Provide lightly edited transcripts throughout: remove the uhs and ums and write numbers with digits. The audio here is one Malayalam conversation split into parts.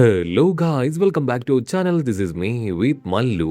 Hello guys, welcome back to our channel. This is me with Mallu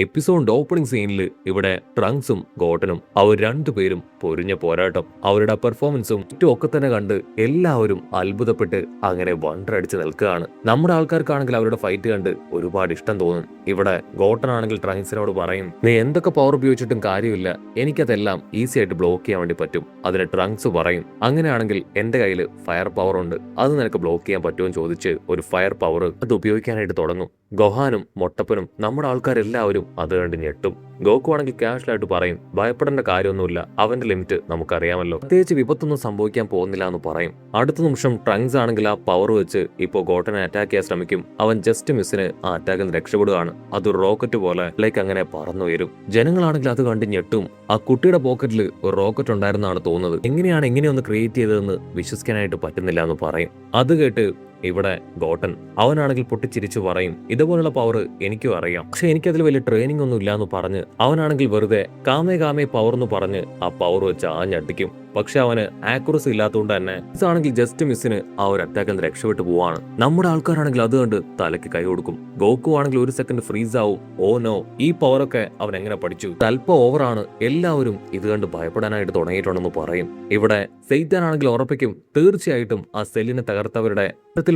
episode opening സീനിൽ ഇവിടെ ട്രങ്ക്സും ഗോട്ടനും അവർ രണ്ടുപേരും പൊരിഞ്ഞ പോരാട്ടം അവരുടെ പെർഫോമൻസും ഒക്കെ തന്നെ കണ്ട് എല്ലാവരും അത്ഭുതപ്പെട്ട് അങ്ങനെ വണ്ടടിച്ച് നിൽക്കുകയാണ്. നമ്മുടെ ആൾക്കാർക്കാണെങ്കിൽ അവരുടെ ഫൈറ്റ് കണ്ട് ഒരുപാട് ഇഷ്ടം തോന്നും. ഇവിടെ ഗോട്ടനാണെങ്കിൽ ട്രങ്ക്സിനോട് പറയും, നീ എന്തൊക്കെ പവർ ഉപയോഗിച്ചിട്ടും കാര്യമില്ല, എനിക്കതെല്ലാം ഈസി ആയിട്ട് ബ്ലോക്ക് ചെയ്യാൻ വേണ്ടി പറ്റും. അതിന് ട്രങ്ക്സ് പറയും, അങ്ങനെയാണെങ്കിൽ എന്റെ കയ്യിൽ ഫയർ പവർ ഉണ്ട്, അത് നിനക്ക് ബ്ലോക്ക് ചെയ്യാൻ പറ്റുമെന്ന് ചോദിച്ച് ഒരു ഫയർ പവർ അത് ഉപയോഗിക്കാനായിട്ട് തുടങ്ങും. ഗോഹാനും മൊട്ടപ്പനും നമ്മുടെ ആൾക്കാരെല്ലാവരും അത് കണ്ട് ഞെട്ടും. ഗോക്കു ആണെങ്കിൽ ക്യാഷ്വലായിട്ട് പറയും, ഭയപ്പെടേണ്ട കാര്യമൊന്നുമില്ല, അവന്റെ ലിമിറ്റ് നമുക്കറിയാമല്ലോ, പ്രത്യേകിച്ച് വിപത്തൊന്നും സംഭവിക്കാൻ പോകുന്നില്ല എന്ന് പറയും. അടുത്ത നിമിഷം ട്രങ്ക്സ് ആണെങ്കിൽ ആ പവർ വെച്ച് ഇപ്പോൾ ഗോട്ടനെ അറ്റാക്ക് ചെയ്യാൻ ശ്രമിക്കും. അവൻ ജസ്റ്റ് മിസ്സിന് ആ അറ്റാക്കിൽ നിന്ന് രക്ഷപ്പെടുകയാണ്. അതൊരു റോക്കറ്റ് പോലെ അങ്ങനെ പറന്നു വരും. ജനങ്ങളാണെങ്കിൽ അത് കണ്ട് ഞെട്ടും. ആ കുട്ടിയുടെ പോക്കറ്റിൽ ഒരു റോക്കറ്റ് ഉണ്ടായിരുന്നാണ് തോന്നുന്നത്. എങ്ങനെയാണ് ഇങ്ങനെയൊന്ന് ക്രിയേറ്റ് ചെയ്തതെന്ന് വിശ്വസിക്കാനായിട്ട് പറ്റുന്നില്ല എന്ന് പറയും. അത് കേട്ട് ഇവിടെ ഗോട്ടൻ അവനാണെങ്കിൽ പൊട്ടിച്ചിരിച്ചു പറയും, ഇതുപോലുള്ള പവർ എനിക്കും അറിയാം, പക്ഷെ എനിക്കതിൽ വലിയ ട്രെയിനിങ് ഒന്നും ഇല്ലാന്ന് പറഞ്ഞ് അവനാണെങ്കിൽ വെറുതെ കാമേ പവർ എന്ന് പറഞ്ഞ് ആ പവർ വെച്ച് ആഞ്ഞടിക്കും. പക്ഷെ അവന് ആക്യുറസി ഇല്ലാത്തതുകൊണ്ട് തന്നെ ഇതാണെങ്കിൽ ജസ്റ്റ് മിസ്സിന് ആ ഒരു അറ്റാക്കിൽ നിന്ന് രക്ഷപ്പെട്ടു പോവാണ്. നമ്മുടെ ആൾക്കാരാണെങ്കിൽ അത് കണ്ട് തലയ്ക്ക് കൈ കൊടുക്കും. ഗോക്കു ആണെങ്കിൽ ഒരു സെക്കൻഡ് ഫ്രീസ് ആവും. ഓ നോ, ഈ പവറൊക്കെ അവൻ എങ്ങനെ പഠിച്ചു, അല്പം ഓവറാണ്, എല്ലാവരും ഇത് കണ്ട് ഭയപ്പെടാനായിട്ട് തുടങ്ങിയിട്ടുണ്ടെന്ന് പറയും. ഇവിടെ സെയ്ത്താൻ ആണെങ്കിൽ ഉറപ്പിക്കും, തീർച്ചയായിട്ടും ആ സെല്ലിനെ തകർത്തവരുടെ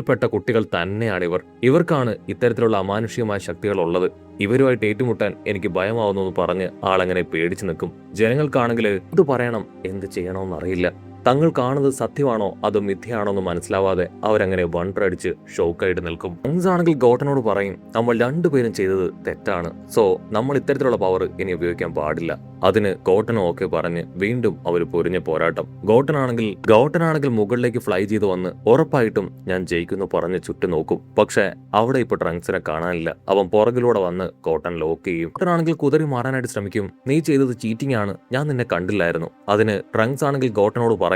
പ്പെട്ട കുട്ടികൾ തന്നെയാണ് ഇവർ. ഇവർക്കാണ് ഇത്തരത്തിലുള്ള അമാനുഷികമായ ശക്തികൾ ഉള്ളത്. ഇവരുമായിട്ട് ഏറ്റുമുട്ടാൻ എനിക്ക് ഭയമാവുന്നു എന്ന് പറഞ്ഞ് ആളങ്ങനെ പേടിച്ചു നിൽക്കും. ജനങ്ങൾക്കാണെങ്കിൽ ഇത് പറയണം എന്ത് ചെയ്യണമെന്നറിയില്ല. തങ്ങൾ കാണുന്നത് സത്യമാണോ അതോ മിഥ്യയാണോ എന്ന് മനസ്സിലാവാതെ അവരങ്ങനെ വണ്ടടിച്ച് ഷോക്കായിട്ട് നിൽക്കും. ട്രങ്ക്സ് ആണെങ്കിൽ ഗോട്ടനോട് പറയും, നമ്മൾ രണ്ടുപേരും ചെയ്തത് തെറ്റാണ്, സോ നമ്മൾ ഇത്തരത്തിലുള്ള പവർ ഇനി ഉപയോഗിക്കാൻ പാടില്ല. അതിന് ഗോട്ടനും ഓക്കെ പറഞ്ഞ് വീണ്ടും അവർ പൊരിഞ്ഞ പോരാട്ടം. ഗോട്ടനാണെങ്കിൽ മുകളിലേക്ക് ഫ്ലൈ ചെയ്ത് വന്ന് ഉറപ്പായിട്ടും ഞാൻ ജയിക്കുന്നു പറഞ്ഞ് ചുറ്റും നോക്കും. പക്ഷെ അവിടെ ഇപ്പൊ ട്രങ്ക്സിനെ കാണാനില്ല. അവൻ പുറകിലൂടെ വന്ന് ഗോട്ടൻ ലോക്ക് ചെയ്യും. ഗോട്ടനാണെങ്കിൽ കുതറി മാറാനായിട്ട് ശ്രമിക്കും. നീ ചെയ്തത് ചീറ്റിംഗ് ആണ്, ഞാൻ നിന്നെ കണ്ടില്ലായിരുന്നു. അതിന് ട്രങ്ക്സ് ആണെങ്കിൽ ഗോട്ടനോട് പറയും,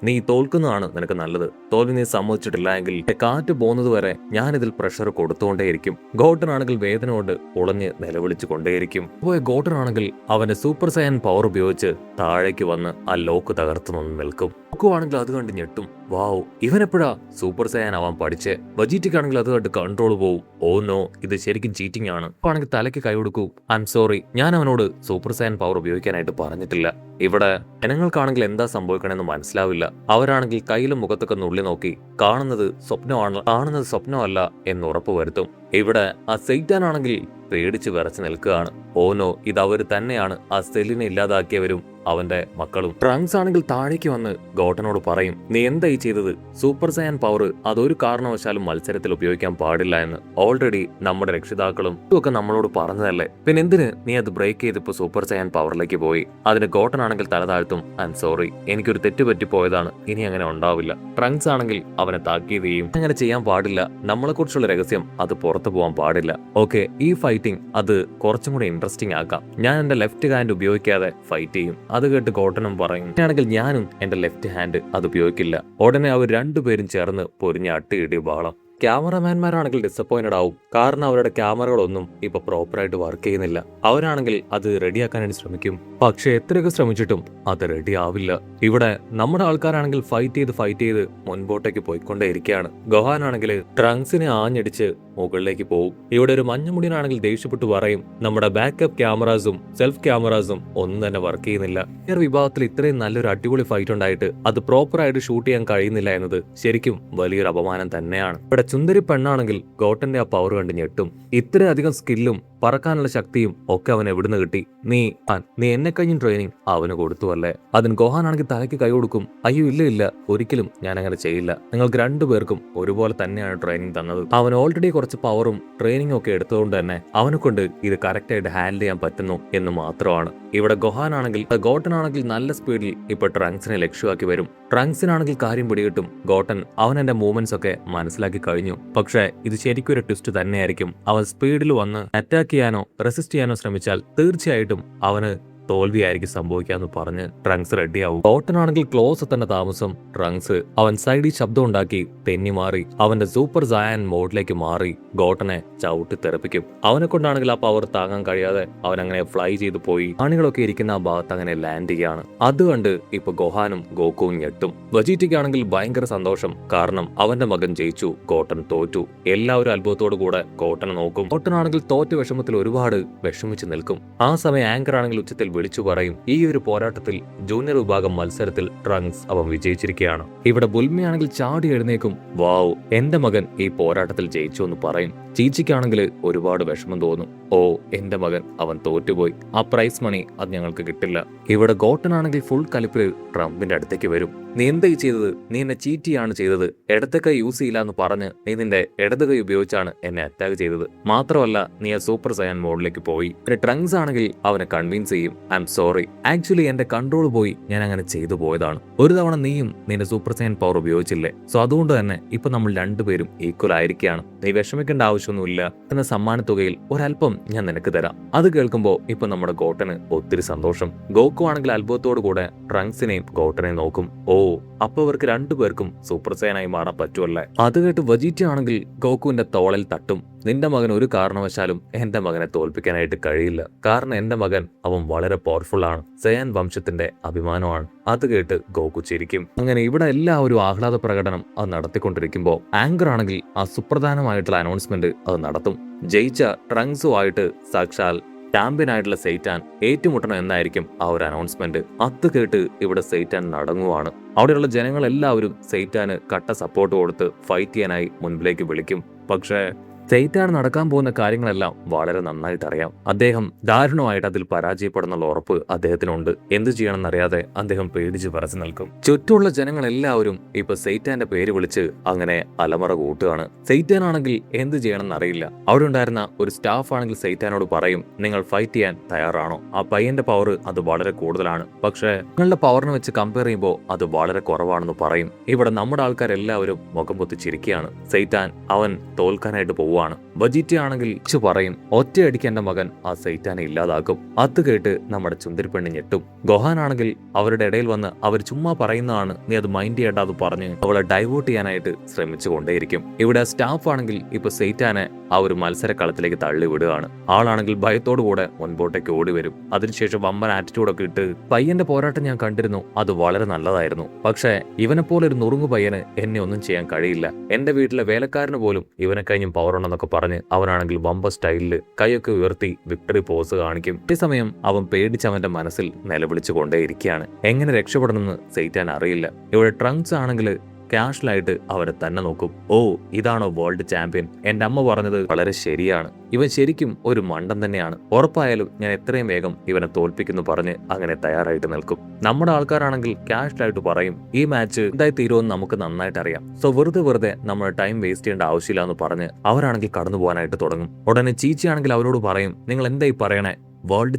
നീ തോൽക്കുന്നതാണ് നിനക്ക് നല്ലത്. തോൽവി നീ സമ്മതിച്ചിട്ടില്ല എങ്കിൽ കാറ്റ് പോകുന്നത് വരെ ഞാനിതിൽ പ്രഷർ കൊടുത്തുകൊണ്ടേയിരിക്കും. ഗോട്ടനാണെങ്കിൽ വേദന കൊണ്ട് ഉളഞ്ഞ് നിലവിളിച്ചു കൊണ്ടേയിരിക്കും. ഗോട്ടനാണെങ്കിൽ അവന്റെ സൂപ്പർ സയൻ പവർ ഉപയോഗിച്ച് താഴേക്ക് വന്ന് ആ ലോക്ക് തകർത്തു നിന്ന് നിൽക്കും. ആണെങ്കിൽ അത് കണ്ട് ഞെട്ടും, വാവ്, ഇവനെപ്പോഴാ സൂപ്പർ സയൻ ആവാൻ പഠിച്ചേ. ബജീറ്റിക്കാണെങ്കിൽ അത് കണ്ട് കൺട്രോൾ പോവും. ഓ നോ, ഇത് ശരിക്കും ചീറ്റിംഗ് ആണ്. ആണെങ്കിൽ തലയ്ക്ക് കൈ കൊടുക്കൂ, ഐ എം സോറി, ഞാൻ അവനോട് സൂപ്പർ സയൻ പവർ ഉപയോഗിക്കാനായിട്ട് പറഞ്ഞിട്ടില്ല. ഇവിടെ ജനങ്ങൾക്കാണെങ്കിൽ എന്താ സംഭവിക്കണമെന്ന് മനസ്സിലാവില്ല. അവരാണെങ്കിൽ കയ്യിലും മുഖത്തൊക്കെ നുള്ളി നോക്കി കാണുന്നത് സ്വപ്നമല്ല എന്ന് ഉറപ്പ് വരുത്തും. ഇവിടെ ആ സെയ്റ്റാൻ ആണെങ്കിൽ പേടിച്ച് വിറച്ച് നിൽക്കുകയാണ്. ഓനോ, ഇത് അവര് തന്നെയാണ്, ആ സെല്ലിനെ ഇല്ലാതാക്കിയവരും അവന്റെ മക്കളും. ട്രങ്ക്സ് ആണെങ്കിൽ താഴേക്ക് വന്ന് ഗോട്ടനോട് പറയും, നീ എന്തായി ചെയ്തത്? സൂപ്പർ സയൻ പവർ അതൊരു കാരണവശാലും മത്സരത്തിൽ ഉപയോഗിക്കാൻ പാടില്ല എന്ന് ഓൾറെഡി നമ്മുടെ രക്ഷിതാക്കളും ഇതൊക്കെ നമ്മളോട് പറഞ്ഞതല്ലേ, പിന്നെ എന്തിന് നീ അത് ബ്രേക്ക് ചെയ്തിപ്പോ സൂപ്പർ സയൻ പവറിലേക്ക് പോയി? അതിന് ഗോട്ടൻ ആണെങ്കിൽ തല താഴ്ത്തും, ഐ എം സോറി, എനിക്കൊരു തെറ്റ് പറ്റിപ്പോയതാണ്, ഇനി അങ്ങനെ ഉണ്ടാവില്ല. ട്രങ്ക്സ് ആണെങ്കിൽ അവനെ താക്കീത് ചെയ്യും, അങ്ങനെ ചെയ്യാൻ പാടില്ല, നമ്മളെ കുറിച്ചുള്ള രഹസ്യം അത് പുറത്തു പോകാൻ പാടില്ല. ഓക്കെ, ഈ ഫൈറ്റിംഗ് അത് കുറച്ചും കൂടി ഇൻട്രസ്റ്റിംഗ് ആക്കാം, ഞാൻ എന്റെ ലെഫ്റ്റ് ഹാൻഡ് ഉപയോഗിക്കാതെ ഫൈറ്റ് ചെയ്യും. അത് കേട്ട് ഗോട്ടനും പറയും, ആണെങ്കിൽ ഞാനും എന്റെ ലെഫ്റ്റ് ഹാൻഡ് അത് ഉപയോഗിക്കില്ല. ഉടനെ അവർ രണ്ടുപേരും ചേർന്ന് പൊരിഞ്ഞ അട്ടിയിടി ബഹളം. ക്യാമറമാൻമാരാണെങ്കിൽ ഡിസപ്പോയിന്റഡ് ആവും. കാരണം അവരുടെ ക്യാമറകളൊന്നും ഇപ്പൊ പ്രോപ്പറായിട്ട് വർക്ക് ചെയ്യുന്നില്ല. അവരാണെങ്കിൽ അത് റെഡിയാക്കാനായിട്ട് ശ്രമിക്കും. പക്ഷെ എത്രയൊക്കെ ശ്രമിച്ചിട്ടും അത് റെഡി ആവില്ല. ഇവിടെ നമ്മുടെ ആൾക്കാരാണെങ്കിൽ ഫൈറ്റ് ചെയ്ത് മുൻപോട്ടേക്ക് പോയിക്കൊണ്ടേയിരിക്കുകയാണ്. ഗോഹാനാണെങ്കിൽ ട്രങ്ക്സിനെ ആഞ്ഞടിച്ച് മുകളിലേക്ക് പോകും. ഇവിടെ ഒരു മഞ്ഞമുടിയനാണെങ്കിൽ ദേഷ്യപ്പെട്ടു പറയും, നമ്മുടെ ബാക്കപ്പ് ക്യാമറാസും സെൽഫ് ക്യാമറാസും ഒന്നും തന്നെ വർക്ക് ചെയ്യുന്നില്ല. ഈ വിഭാഗത്തിൽ ഇത്രയും നല്ലൊരു അടിപൊളി ഫൈറ്റ് ഉണ്ടായിട്ട് അത് പ്രോപ്പറായിട്ട് ഷൂട്ട് ചെയ്യാൻ കഴിയുന്നില്ല എന്നത് ശരിക്കും വലിയൊരു അപമാനം തന്നെയാണ്. ഇവിടെ ചുന്ദരി പെണ്ണാണെങ്കിൽ ഗോട്ടന്റെ ആ പവർ കണ്ട് ഞെട്ടും. ഇത്രയധികം സ്കില്ലും പറക്കാനുള്ള ശക്തിയും ഒക്കെ അവൻ എവിടുന്ന് കിട്ടി? നീ എന്നെ കഴിഞ്ഞും ട്രെയിനിങ് അവന് കൊടുത്തു അല്ലേ? അതിന് ഗോഹാനാണെങ്കിൽ തലയ്ക്ക് കൈ കൊടുക്കും. അയ്യോ ഇല്ല, ഒരിക്കലും ഞാൻ അങ്ങനെ ചെയ്യില്ല, നിങ്ങൾക്ക് രണ്ടുപേർക്കും ഒരുപോലെ തന്നെയാണ് ട്രെയിനിങ് തന്നത്. അവൻ ഓൾറെഡി കുറച്ച് പവറും ട്രെയിനിങ്ങും ഒക്കെ എടുത്തതുകൊണ്ട് തന്നെ അവനെ കൊണ്ട് ഇത് കറക്റ്റായിട്ട് ഹാൻഡിൽ ചെയ്യാൻ പറ്റുന്നു എന്ന് മാത്രമാണ്. ഇവിടെ ഗോട്ടനാണെങ്കിൽ നല്ല സ്പീഡിൽ ഇപ്പൊ ട്രങ്ക്സിനെ ലക്ഷ്യമാക്കി വരും. ട്രങ്ക്സിനാണെങ്കിൽ കാര്യം പിടികിട്ടും. ഗോട്ടൻ അവൻ എന്റെ മൂവ്മെന്റ്സ് ഒക്കെ മനസ്സിലാക്കി കഴിഞ്ഞു. പക്ഷെ ഇത് ശരിക്കും ഒരു ട്വിസ്റ്റ് തന്നെയായിരിക്കും. അവൻ സ്പീഡിൽ വന്ന് അറ്റാക്ക് ചെയ്യാനോ റെസിസ്റ്റ് ചെയ്യാനോ ശ്രമിച്ചാൽ തീർച്ചയായിട്ടും അവന് തോൽവിയായിരിക്കും സംഭവിക്കാന്ന് പറഞ്ഞ് ട്രങ്ക്സ് റെഡിയാവും. ഗോട്ടനാണെങ്കിൽ ക്ലോസ് തന്നെ താമസം. ട്രങ്ക്സ് അവൻ സൈഡിൽ ശബ്ദം ഉണ്ടാക്കി തെന്നി മാറി അവന്റെ സൂപ്പർ സയൻ മോഡിലേക്ക് മാറി ഗോട്ടനെ ചവിട്ടി തെറിപ്പിക്കും. അവനെ കൊണ്ടാണെങ്കിൽ ആ പവർ താങ്ങാൻ കഴിയാതെ അവൻ അങ്ങനെ ഫ്ലൈ ചെയ്തു പോയി ആണികളൊക്കെ ഇരിക്കുന്ന ആ ഭാഗത്ത് അങ്ങനെ ലാൻഡ് ചെയ്യാണ്. അത് കണ്ട് ഇപ്പൊ ഗോഹാനും ഗോക്കുവും ഞെട്ടും. വെജിറ്റയ്ക്കാണെങ്കിൽ ഭയങ്കര സന്തോഷം. കാരണം അവന്റെ മകൻ ജയിച്ചു, ഗോട്ടൻ തോറ്റു. എല്ലാവരും അത്ഭുതത്തോടു കൂടെ ഗോട്ടനെ നോക്കും. ഗോട്ടനാണെങ്കിൽ തോറ്റ വിഷമത്തിൽ ഒരുപാട് വിഷമിച്ച് നിൽക്കും. ആ സമയം ആങ്കർ ആണെങ്കിൽ ഉച്ചത്തിൽ വിളിച്ചു പറയും, ഈ ഒരു പോരാട്ടത്തിൽ ജൂനിയർ വിഭാഗം മത്സരത്തിൽ ട്രങ്ക്സ് അവൻ വിജയിച്ചിരിക്കുകയാണ്. ഇവിടെ ബുൽമിയാണെങ്കിൽ ചാടി എഴുന്നേക്കും. വാവ്, എന്റെ മകൻ ഈ പോരാട്ടത്തിൽ ജയിച്ചു എന്ന് പറയും. ചീച്ചിക്കാണെങ്കിൽ ഒരുപാട് വിഷമം തോന്നും. ഓ, എന്റെ മകൻ അവൻ തോറ്റുപോയി, ആ പ്രൈസ് മണി അത് ഞങ്ങൾക്ക് കിട്ടില്ല. ഇവിടെ ഗോട്ടനാണെങ്കിൽ ഫുൾ കലിപ്പിൽ ട്രംപിന്റെ അടുത്തേക്ക് വരും. നീ എന്തായി ചെയ്തത്? നീ എന്നെ ചീറ്റിയാണ് ചെയ്തത്. ഇടത്തെ കൈ യൂസ് ചെയ്യില്ല എന്ന് പറഞ്ഞ് നീ നിന്റെ ഇടത് കൈ ഉപയോഗിച്ചാണ് എന്നെ അറ്റാക്ക് ചെയ്തത്. മാത്രമല്ല നീ ആ സൂപ്പർ സയൻ മോഡിലേക്ക് പോയി. ട്രങ്ക്സ് ആണെങ്കിൽ അവനെ കൺവിൻസ് ചെയ്യും, ഐ എം സോറി, ആക്ച്വലി എന്റെ കൺട്രോൾ പോയി, ഞാൻ അങ്ങനെ ചെയ്തു പോയതാണ്. ഒരു തവണ നീയും നിന്റെ സൂപ്പർ സയൻ പവർ ഉപയോഗിച്ചില്ലേ, സോ അതുകൊണ്ട് തന്നെ ഇപ്പൊ നമ്മൾ രണ്ടുപേരും ഈക്വൽ ആയിരിക്കുകയാണ്. നീ വിഷമിക്കേണ്ട ആവശ്യമൊന്നുമില്ല എന്ന സമ്മാനത്തുകയിൽ ഒരല്പം ഞാൻ നിനക്ക് തരാം. അത് കേൾക്കുമ്പോ ഇപ്പൊ നമ്മുടെ ഗോട്ടന് ഒത്തിരി സന്തോഷം. ഗോക്കു ആണെങ്കിൽ അത്ഭുതത്തോടു കൂടെ ട്രങ്ക്സിനെയും ഗോട്ടനെയും നോക്കും. ഓ, അപ്പൊ അവർക്ക് രണ്ടുപേർക്കും സൂപ്പർ സയനായി മാറാൻ പറ്റുമല്ലേ. അത് കേട്ട് വെജിറ്റ ആണെങ്കിൽ ഗോക്കുവിന്റെ തോളിൽ തട്ടും. നിന്റെ മകൻ ഒരു കാരണവശാലും എന്റെ മകനെ തോൽപ്പിക്കാനായിട്ട് കഴിയില്ല. കാരണം എന്റെ മകൻ അവൻ വളരെ പവർഫുൾ ആണ്, സയൻ വംശത്തിന്റെ അഭിമാനമാണ്. അത് കേട്ട് ഗോക്കു ചിരിക്കും. അങ്ങനെ ഇവിടെ എല്ലാവരും ആഹ്ലാദ പ്രകടനം അത് നടത്തിക്കൊണ്ടിരിക്കുമ്പോ ആങ്കർ ആണെങ്കിൽ ആ സുപ്രധാനമായിട്ടുള്ള അനൗൺസ്മെന്റ് അത് നടത്തും. ജയിച്ച ട്രങ്ക്സുമായിട്ട് സാക്ഷാൽ ചാമ്പ്യൻ ആയിട്ടുള്ള സെയ്റ്റാൻ ഏറ്റുമുട്ടണം എന്നായിരിക്കും ആ ഒരു അനൗൺസ്മെന്റ്. അത് കേട്ട് ഇവിടെ സെയ്റ്റാൻ നടങ്ങുവാണ്. അവിടെയുള്ള ജനങ്ങൾ എല്ലാവരും സെയ്റ്റാന് കട്ട സപ്പോർട്ട് കൊടുത്ത് ഫൈറ്റ് ചെയ്യാനായി മുൻപിലേക്ക് വിളിക്കും. പക്ഷേ സെയ്റ്റാൻ നടക്കാൻ പോകുന്ന കാര്യങ്ങളെല്ലാം വളരെ നന്നായിട്ട് അറിയാം. അദ്ദേഹം ദാരുണമായിട്ട് അതിൽ പരാജയപ്പെടുന്നുള്ള ഉറപ്പ് അദ്ദേഹത്തിനുണ്ട്. എന്ത് ചെയ്യണമെന്നറിയാതെ അദ്ദേഹം പേടിച്ച് പറച്ചു നിൽക്കും. ചുറ്റുമുള്ള ജനങ്ങൾ എല്ലാവരും ഇപ്പൊ സെയ്റ്റാന്റെ പേര് വിളിച്ച് അങ്ങനെ അലമറ കൂട്ടുകയാണ്. സെയ്റ്റാൻ ആണെങ്കിൽ എന്ത് ചെയ്യണമെന്ന് അറിയില്ല. അവിടെ ഉണ്ടായിരുന്ന ഒരു സ്റ്റാഫ് ആണെങ്കിൽ സെയ്റ്റാനോട് പറയും, നിങ്ങൾ ഫൈറ്റ് ചെയ്യാൻ തയ്യാറാണോ? ആ പയ്യന്റെ പവർ അത് വളരെ കൂടുതലാണ്, പക്ഷേ നിങ്ങളുടെ പവറിനെ വെച്ച് കമ്പയർ ചെയ്യുമ്പോൾ അത് വളരെ കുറവാണെന്ന് പറയും. ഇവിടെ നമ്മുടെ ആൾക്കാരെല്ലാവരും മുഖം പൊത്തി ചിരിക്കുകയാണ്. സെയ്റ്റാൻ അവൻ തോൽക്കാനായിട്ട് പോകും. വെജിറ്റ ആണെങ്കിൽ പറയും, ഒറ്റയടിക്ക് എന്റെ മകൻ ആ സെയ്റ്റാനെ ഇല്ലാതാക്കും. അത് കേട്ട് നമ്മുടെ ചുന്ദരിപ്പെണ്ണ് ഞെട്ടും. ഗോഹാൻ ആണെങ്കിൽ അവരുടെ ഇടയിൽ വന്ന് അവർ ചുമ്മാ പറയുന്നതാണ്, നീ അത് മൈൻഡ് ചെയ്യേണ്ടത് പറഞ്ഞ് അവളെ ഡൈവേർട്ട് ചെയ്യാനായിട്ട് ശ്രമിച്ചു കൊണ്ടേയിരിക്കും. ഇവിടെ സ്റ്റാഫ് ആണെങ്കിൽ ഇപ്പൊ സെയ്റ്റാനെ ആ ഒരു മത്സരക്കളത്തിലേക്ക് തള്ളി വിടുകയാണ്. ആളാണെങ്കിൽ ഭയത്തോടു കൂടെ മുൻപോട്ടേക്ക് ഓടി വരും. അതിനുശേഷം വമ്പൻ ആറ്റിറ്റ്യൂഡൊക്കെ ഇട്ട്, പയ്യന്റെ പോരാട്ടം ഞാൻ കണ്ടിരുന്നു, അത് വളരെ നല്ലതായിരുന്നു. പക്ഷേ ഇവനെ പോലെ ഒരു നുറുങ്ങു പയ്യന് എന്നെ ഒന്നും ചെയ്യാൻ കഴിയില്ല. എന്റെ വീട്ടിലെ വേലക്കാരന് പോലും ഇവനെ കഴിഞ്ഞും പവർ ഉണ്ടെന്നൊക്കെ പറഞ്ഞ് അവനാണെങ്കിൽ വമ്പ സ്റ്റൈലില് കൈയൊക്കെ ഉയർത്തി വിക്ടറി പോസ് കാണിക്കും. അതേസമയം അവൻ പേടിച്ച് അവന്റെ മനസ്സിൽ നിലവിളിച്ചു കൊണ്ടേയിരിക്കുകയാണ്. എങ്ങനെ രക്ഷപ്പെടണമെന്ന് സെയ്റ്റാൻ അറിയില്ല. ഇവിടെ ട്രങ്ക്സ് ആണെങ്കിൽ കാഷ്വലായിട്ട് അവരെ തന്നെ നോക്കും. ഓ, ഇതാണോ വേൾഡ് ചാമ്പ്യൻ? എന്റെ അമ്മ പറഞ്ഞത് വളരെ ശരിയാണ്, ഇവൻ ശരിക്കും ഒരു മണ്ടൻ തന്നെയാണ്. ഉറപ്പായാലും ഞാൻ എത്രയും വേഗം ഇവനെ തോൽപ്പിക്കുന്നു പറഞ്ഞ് അങ്ങനെ തയ്യാറായിട്ട് നിൽക്കും. നമ്മുടെ ആൾക്കാരാണെങ്കിൽ കാഷ്വലായിട്ട് പറയും, ഈ മാച്ച് എന്തായി തീരുമെന്ന് നമുക്ക് നന്നായിട്ട് അറിയാം, സോ വെറുതെ നമ്മുടെ ടൈം വേസ്റ്റ് ചെയ്യേണ്ട ആവശ്യമില്ല എന്ന് പറഞ്ഞ് അവരാണെങ്കിൽ കടന്നു പോകാനായിട്ട് തുടങ്ങും. ഉടനെ ചീച്ചിയാണെങ്കിൽ അവരോട് പറയും, നിങ്ങൾ എന്തായി പറയണേ? വേൾഡ്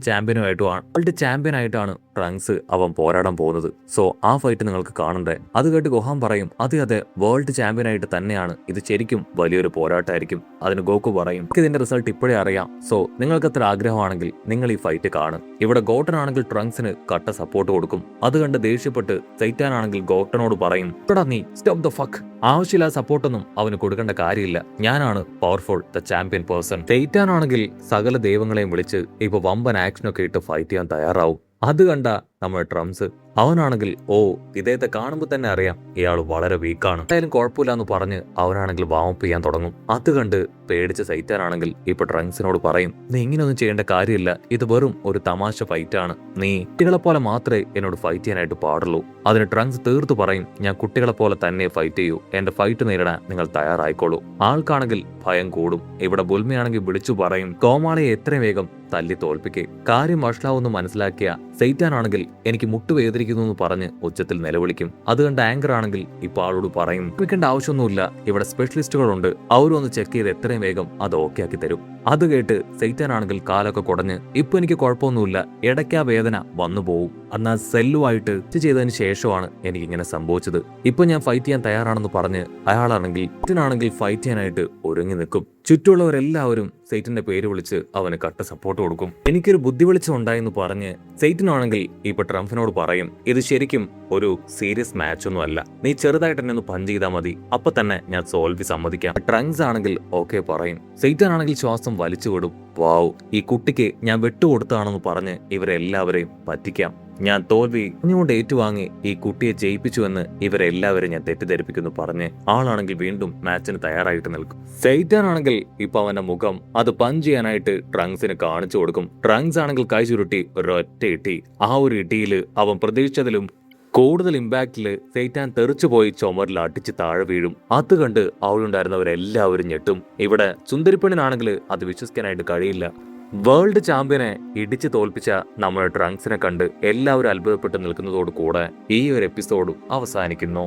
ചാമ്പ്യനായിട്ടാണ് ട്രങ്ക്സ് അവൻ പോരാടാൻ പോകുന്നത്. സോ ആ ഫൈറ്റ് നിങ്ങൾക്ക് കാണണ്ടേ? അത് കേട്ട് ഗോഹാൻ പറയും, അതെ, വേൾഡ് ചാമ്പ്യനായിട്ട് തന്നെയാണ്. ഇത് ശരിക്കും വലിയൊരു പോരാട്ടമായിരിക്കും. അതിന് ഗോക്കു പറയും, ഇതിന്റെ റിസൾട്ട് ഇപ്പോഴേ അറിയാം. സോ നിങ്ങൾക്ക് അത്ര ആഗ്രഹമാണെങ്കിൽ നിങ്ങൾ ഈ ഫൈറ്റ് കാണും. ഇവിടെ ഗോട്ടൻ ആണെങ്കിൽ ട്രങ്ക്സിന് കട്ട സപ്പോർട്ട് കൊടുക്കും. അത് കണ്ട് ദേഷ്യപ്പെട്ട് സെയ്റ്റാൻ ആണെങ്കിൽ ഗോട്ടനോട് പറയും, നീ സ്റ്റോപ്പ് ദ ഫക്ക്, ആവശ്യമില്ലാത്ത സപ്പോർട്ടൊന്നും അവന് കൊടുക്കേണ്ട കാര്യമില്ല. ഞാനാണ് പവർഫുൾ, ദ ചാമ്പ്യൻ പേഴ്സൺ. സെയ്റ്റാൻ ആണെങ്കിൽ സകല ദൈവങ്ങളെയും വിളിച്ച് ഇപ്പൊ വമ്പൻ ആക്ഷനൊക്കെ ഇട്ട് ഫൈറ്റ് ചെയ്യാൻ തയ്യാറാവും. അത് കണ്ട നമ്മുടെ ട്രംസ് അവനാണെങ്കിൽ, ഓ, ഇദ്ദേഹത്തെ കാണുമ്പോൾ തന്നെ അറിയാം ഇയാൾ വളരെ വീക്കാണ്, എന്തായാലും കുഴപ്പമില്ല എന്ന് പറഞ്ഞ് അവനാണെങ്കിൽ വാമപ്പ് ചെയ്യാൻ തുടങ്ങും. അത് കണ്ട് പേടിച്ച് സെയ്റ്റാൻ ആണെങ്കിൽ ഇപ്പൊ ട്രങ്ക്സിനോട് പറയും, നീ ഇങ്ങനെയൊന്നും ചെയ്യേണ്ട കാര്യമില്ല, ഇത് വെറും ഒരു തമാശ ഫൈറ്റാണ്, നീ കുട്ടികളെ പോലെ മാത്രമേ എന്നോട് ഫൈറ്റ് ചെയ്യാനായിട്ട് പാടുള്ളൂ. അതിന് ട്രങ്ക്സ് തീർത്തു പറയും, ഞാൻ കുട്ടികളെ പോലെ തന്നെ ഫൈറ്റ് ചെയ്യൂ, എന്റെ ഫൈറ്റ് നേരിടാൻ നിങ്ങൾ തയ്യാറായിക്കോളൂ. ആൾക്കാണെങ്കിൽ ഭയം കൂടും. ഇവിടെ ബുൽമയാണെങ്കിൽ വിളിച്ചു പറയും, കോമാളിയെ എത്രയും വേഗം തല്ലി തോൽപ്പിക്കേ. കാര്യം വഷളാവെന്ന് മനസ്സിലാക്കിയ സെയ്റ്റാൻ ആണെങ്കിൽ എനിക്ക് മുട്ടുവേദനിക്കുന്നു എന്ന് പറഞ്ഞ് ഉച്ചത്തിൽ നിലവിളിക്കും. അത് കണ്ട് ആങ്കർ ആണെങ്കിൽ ഇപ്പൊ ആളോട് പറയും, വിൽക്കേണ്ട ആവശ്യമൊന്നുമില്ല, ഇവിടെ സ്പെഷ്യലിസ്റ്റുകളുണ്ട്, അവരൊന്ന് ചെക്ക് ചെയ്ത് എത്രയും വേഗം അത് ഓക്കെ ആക്കി തരും. അത് കേട്ട് സെയ്റ്റാൻ ആണെങ്കിൽ കാലൊക്കെ കുടഞ്ഞ് ഇപ്പൊ എനിക്ക് കുഴപ്പമൊന്നുമില്ല, ഇടയ്ക്കാ വേദന വന്നു പോവും. അന്ന് ആ സെല്ലുമായിട്ട് ചെയ്തതിന് ശേഷമാണ് എനിക്കിങ്ങനെ സംഭവിച്ചത്. ഇപ്പൊ ഞാൻ ഫൈറ്റ് ചെയ്യാൻ തയ്യാറാണെന്ന് പറഞ്ഞ് അയാളാണെങ്കിൽ ഫൈറ്റ് ചെയ്യാനായിട്ട് ഒരുങ്ങി നിൽക്കും. ചുറ്റുമുള്ളവരെല്ലാവരും സെയ്റ്റിന്റെ പേര് വിളിച്ച് അവന് കട്ട സപ്പോർട്ട് കൊടുക്കും. എനിക്കൊരു ബുദ്ധി വെളിച്ചം ഉണ്ടായെന്ന് പറഞ്ഞ് സെയ്റ്റിനാണെങ്കിൽ ഇപ്പൊ ട്രംപിനോട് പറയും, ഇത് ശരിക്കും ഒരു സീരിയസ് മാച്ച് ഒന്നും അല്ല, നീ ചെറുതായിട്ട് എന്നെ ഒന്ന് പഞ്ച് ചെയ്താൽ മതി, അപ്പൊ തന്നെ ഞാൻ തോൽവി സമ്മതിക്കാം. ട്രങ്ക്സ് ആണെങ്കിൽ ഓക്കെ പറയും. സെയ്റ്റാൻ ആണെങ്കിൽ ശ്വാസം വലിച്ചു വിടും. വാവ്, ഈ കുട്ടിക്ക് ഞാൻ വിട്ടുകൊടുത്താണെന്ന് പറഞ്ഞ് ഇവരെല്ലാവരെയും പറ്റിക്കാം. ഞാൻ തോൽവി കൊണ്ട് ഏറ്റുവാങ്ങി ഈ കുട്ടിയെ ജയിപ്പിച്ചുവെന്ന് ഇവരെല്ലാവരും ഞാൻ തെറ്റിദ്ധരിപ്പിക്കുന്നു പറഞ്ഞ് ആളാണെങ്കിൽ വീണ്ടും മാച്ചിന് തയ്യാറായിട്ട് നിൽക്കും. സെയ്റ്റാൻ ആണെങ്കിൽ ഇപ്പൊ അവന്റെ മുഖം അത് പഞ്ച് ചെയ്യാനായിട്ട് ട്രങ്ക്സിന് കാണിച്ചു കൊടുക്കും. ട്രങ്ക്സ് ആണെങ്കിൽ കൈ ചുരുട്ടി ഒരൊറ്റ ഇട്ടി. ആ ഒരു ഇട്ടിയില് അവൻ പ്രതീക്ഷിച്ചതിലും കൂടുതൽ ഇമ്പാക്റ്റില് സെയ്റ്റാൻ തെറിച്ചുപോയി ചുമരിൽ അടിച്ച് താഴെ വീഴും. അത് കണ്ട് അവിടെയുണ്ടായിരുന്നവരെല്ലാവരും ഞെട്ടും. ഇവിടെ സുന്ദരിപ്പണിനാണെങ്കിൽ അത് വിശ്വസിക്കാനായിട്ട് കഴിയില്ല. വേൾഡ് ചാമ്പ്യനെ ഇടിച്ചു തോൽപ്പിച്ച നമ്മുടെ ട്രങ്ക്സിനെ കണ്ട് എല്ലാവരും അത്ഭുതപ്പെട്ട് നിൽക്കുന്നതോട് കൂടെ ഈ ഒരു എപ്പിസോഡും അവസാനിക്കുന്നു.